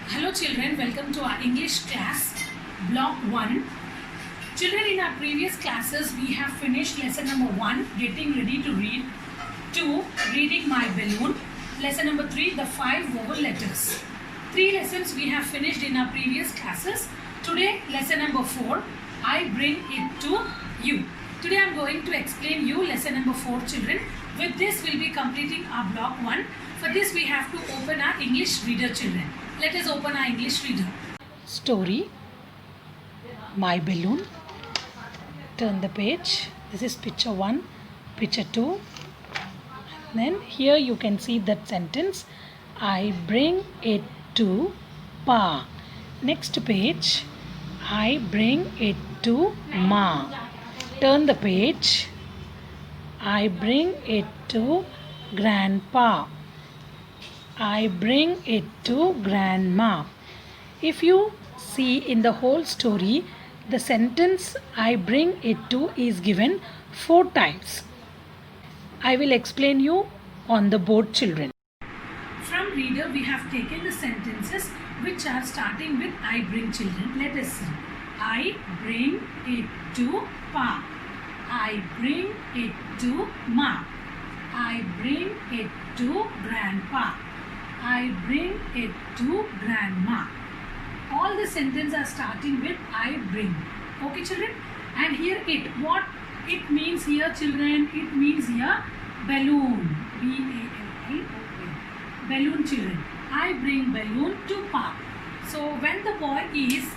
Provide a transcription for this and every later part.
Hello children, welcome to our English class, Block 1. Children, in our previous classes, we have finished lesson number 1, getting ready to read, 2, reading my balloon, lesson number 3, the 5 vowel letters. 3 lessons we have finished in our previous classes. Today, lesson number 4, I bring it to you. Today I am going to explain you lesson number 4, children. With this, we will be completing our block 1. For this, we have to open our English reader, children. Let us open our English reader. Story, My Balloon. Turn the page. This is picture 1, picture 2. Then here you can see that sentence, I bring it to Pa. Next page, I bring it to Ma. Turn the page. I bring it to Grandpa. I bring it to Grandma. If you see in the whole story, the sentence I bring it to is given 4 times. I will explain you on the board, children. From reader, we have taken the sentences which are starting with I bring, children. Let us see. I bring it to Pa. I bring it to Ma. I bring it to Grandpa. I bring it to Grandma. All the sentences are starting with I bring. Okay, children? And here it. What it means here, children? It means here balloon. B-A-L-L-O-N. Balloon, children. I bring balloon to Pa. So when the boy is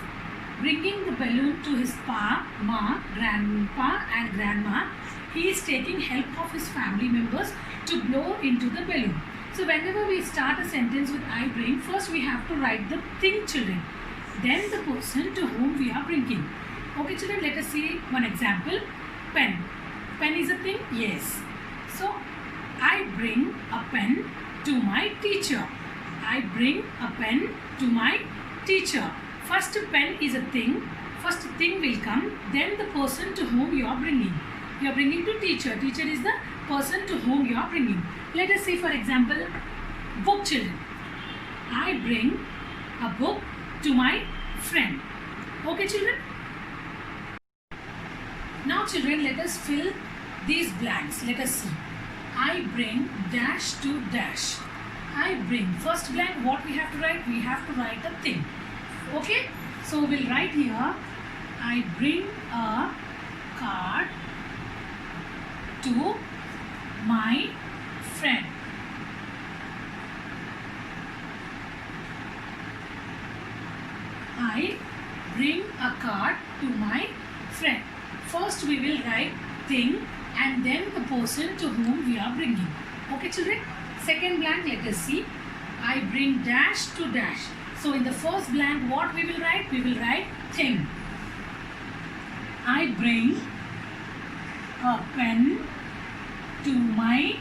bringing the balloon to his Pa, Ma, Grandpa and Grandma, he is taking help of his family members to blow into the balloon. So whenever we start a sentence with I bring, first we have to write the thing, children. Then the person to whom we are bringing. Okay, children, let us see one example. Pen. Pen is a thing? Yes. So I bring a pen to my teacher. I bring a pen to my teacher. First pen is a thing. First thing will come. Then the person to whom you are bringing. You are bringing to teacher. Teacher is the person to whom you are bringing. Let us see, for example, book, children. I bring a book to my friend. Okay, children? Now, children, let us fill these blanks. Let us see. I bring dash to dash. I bring. First blank, what we have to write? We have to write a thing. Okay? So, we'll write here, I bring a card to my friend. I bring a card to my friend. First we will write thing and then the person to whom we are bringing. Okay, children? Second blank, let us see. I bring dash to dash. So in the first blank, what we will write? We will write thing. I bring a pen to my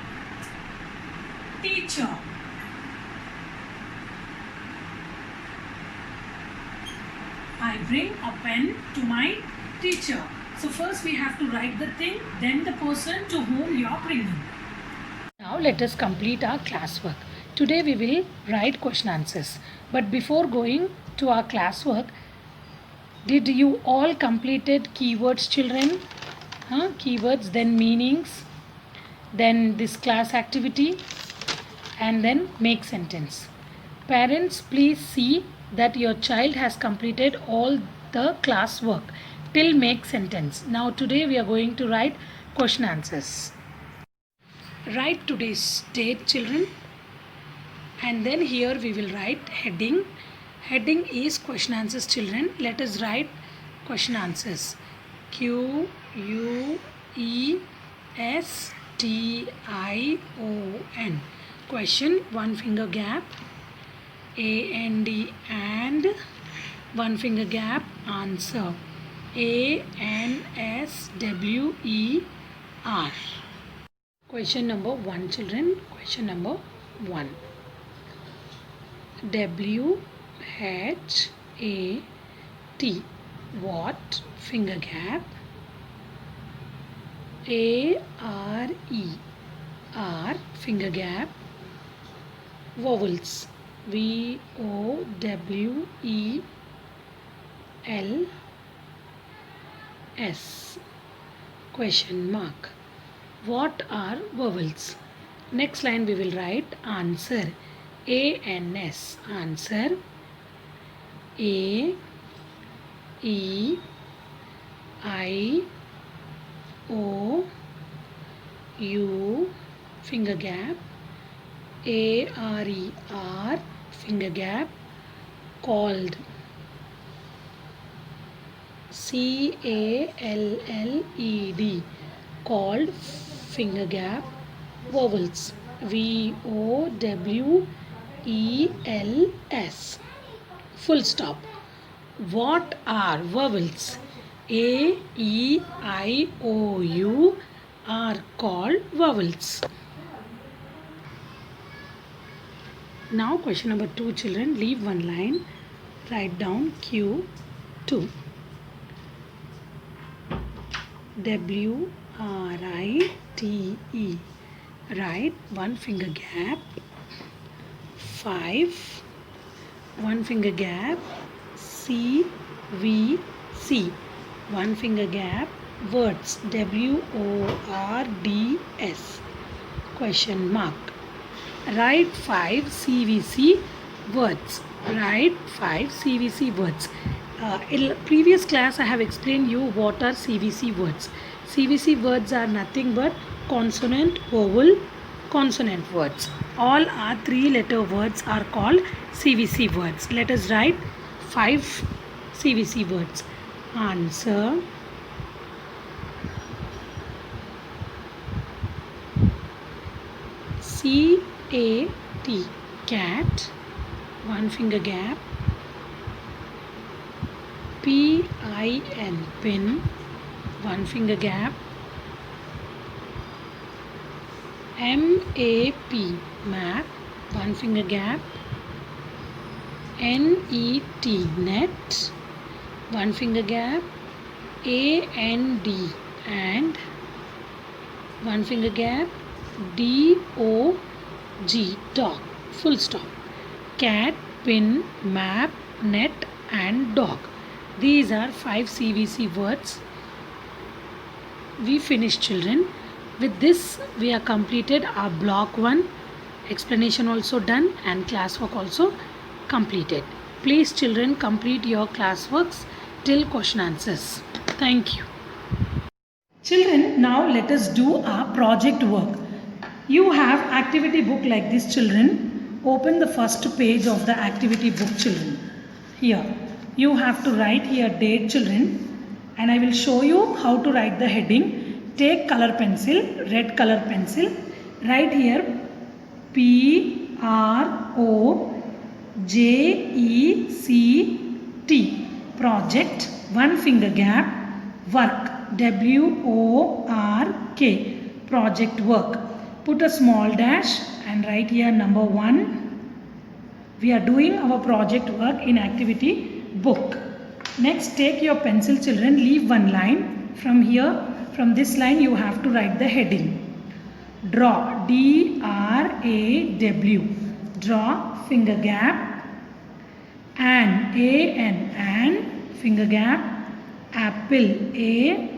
teacher. I bring a pen to my teacher. So first we have to write the thing, then the person to whom you are bringing. Now let us complete our classwork. Today we will write question answers. But before going to our classwork, did you all completed keywords, children? Keywords, then meanings, then this class activity, and then make sentence. Parents, please see that your child has completed all the class work till make sentence. Now today we are going to write question answers. Write today's date, children, and then here we will write heading. Heading is question answers, children. Let us write question answers. Question. Question, one finger gap. AND, and one finger gap. Answer. ANSWER. Question number 1, children. Question number 1. WHAT. What? Finger gap. ARE. R. Finger gap. Vowels. VOWELS. Question mark. What are vowels? Next line we will write answer. ANS. Answer. A, E, I, O, U, finger gap, ARER, finger gap, called, CALLED, called, finger gap, vowels, VOWELS, full stop. What are vowels? A, E, I, O, U are called vowels. Now question number 2, children. Leave one line. Write down Q2. WRITE. Write one finger gap. 5. One finger gap. CVC. One finger gap. Words. WORDS. Question mark. Write 5 CVC words. Write 5 CVC words. In previous class I have explained you what are CVC words. CVC words are nothing but consonant, vowel, consonant words. All are 3-letter words are called CVC words. Let us write 5 CVC words. Answer, CAT, cat, one finger gap, PIN, pin, one finger gap, MAP, map, one finger gap, NET, net, one finger gap, AND, and, one finger gap, DOG, dog, full stop. Cat, pin, map, net, and dog. These are 5 CVC words. We finished, children. With this we have completed our block 1. Explanation also done and classwork also completed. Please, children, complete your classworks till question answers. Thank you. Children, now let us do our project work. You have activity book like this, children. Open the first page of the activity book, children. Here you have to write here date, children, and I will show you how to write the heading. Take color pencil, red color pencil, write here PROJECT, project, one finger gap, work, WORK, project work. Put a small dash and write here number 1. We are doing our project work in activity book. Next, take your pencil, children, leave one line. From here, from this line you have to write the heading. Draw, DRAW, draw, finger gap, and finger gap, apple, APPLE,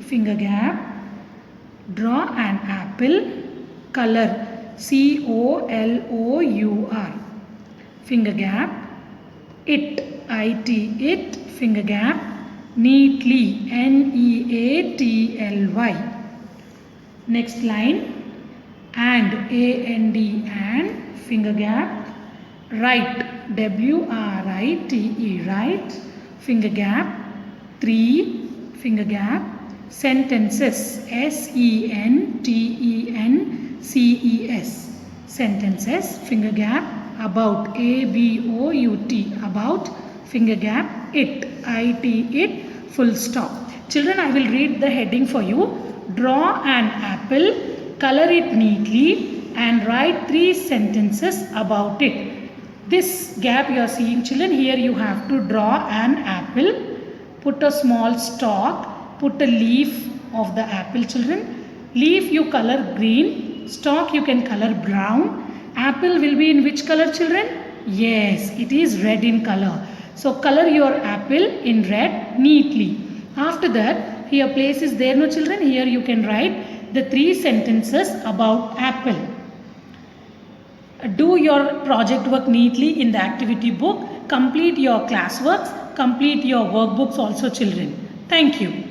finger gap, draw an apple, color, COLOUR, finger gap, it, finger gap, neatly, NEATLY. Next line, and, finger gap, write, WRITE, write, finger gap, 3, finger gap, sentences, SENTENCES, sentences, finger gap, about, ABOUT, about, finger gap, it, full stop. Children, I will read the heading for you. Draw an apple, color it neatly, and write 3 sentences about it. This gap you are seeing, children, here you have to draw an apple, put a small stalk, put a leaf of the apple, children. Leaf you color green, stalk you can color brown, Apple will be in which color, children? Yes, it is red in color. So color your apple in red neatly. After that, here place is there, no children? Here you can write the 3 sentences about apple. Do your project work neatly in the activity book. Complete your classworks. Complete your workbooks also, children. Thank you.